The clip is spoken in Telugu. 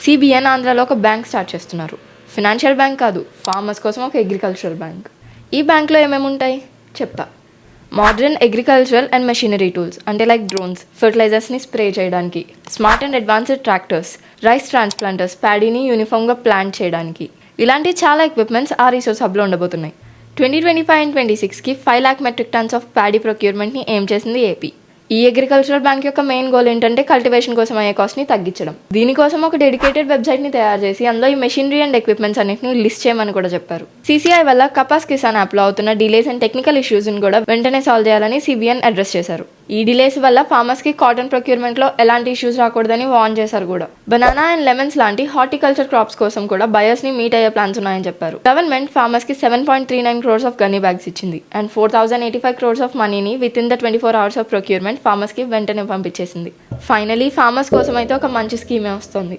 సిబిఎన్ ఆంధ్రాలో ఒక బ్యాంక్ స్టార్ట్ చేస్తున్నారు. ఫినాన్షియల్ బ్యాంక్ కాదు, ఫార్మర్స్ కోసం ఒక అగ్రికల్చరల్ బ్యాంక్. ఈ బ్యాంక్లో ఏమేమి ఉంటాయి చెప్తా. Modern agricultural and machinery tools అంటే లైక్ డ్రోన్స్, ఫర్టిలైజర్స్ని స్ప్రే చేయడానికి, smart and advanced tractors, rice transplanters, ప్యాడీని యూనిఫామ్గా ప్లాంట్ చేయడానికి, ఇలాంటి చాలా ఎక్విప్మెంట్స్ ఆ రీసోర్స్ హబ్లో ఉండబోతున్నాయి. 2025 అండ్ 2026కి 5 lakh metric tons of paddy ప్రొక్యూర్మెంట్ని ఏం చేసింది ఏపీ. ఈ అగ్రికల్చరల్ బ్యాంక్ యొక్క మెయిన్ గోల్ ఏంటంటే కల్టివేషన్ కోసం అయ్యే కాస్ట్ని తగ్గించడం. దీనికోసం ఒక డెడికేటెడ్ వెబ్సైట్ని తయారు చేసి అందులో ఈ మెషినరీ అండ్ ఎక్విప్మెంట్స్ అన్నింటిని లిస్ట్ చేయమని కూడా చెప్పారు. CCI వల్ల కపాస్ కిసాన్ యాప్లో అవుతున్న డిలేస్ అండ్ టెక్నికల్ ఇష్యూస్ని కూడా వెంటనే సాల్వ్ చేయాలని సిబిఎన్ అడ్రస్ చేశారు. ఈ డిలేస్ వల్ల ఫార్మర్స్కి కాటన్ ప్రొక్యూర్మెంట్లో ఎలాంటి ఇష్యూస్ రాకూడదని వార్న్ చేశారు కూడా. బనానా అండ్ లెమన్స్ లాంటి హార్టికల్చర్ క్రాప్స్ కోసం కూడా బయర్స్ని మీట్ అయ్యే ప్లాన్స్ ఉన్నాయని చెప్పారు. గవర్నమెంట్ ఫార్మర్స్కి 7.39 crores ఆఫ్ గన్నీ బ్యాగ్స్ ఇచ్చింది అండ్ 4,085 crores ఆఫ్ మనీని within the 24 hours of procurement ఫార్మర్స్కి వెంటనే పంపించేసింది. ఫైనలీ ఫార్మర్స్ కోసం అయితే ఒక మంచి స్కీమే వస్తుంది.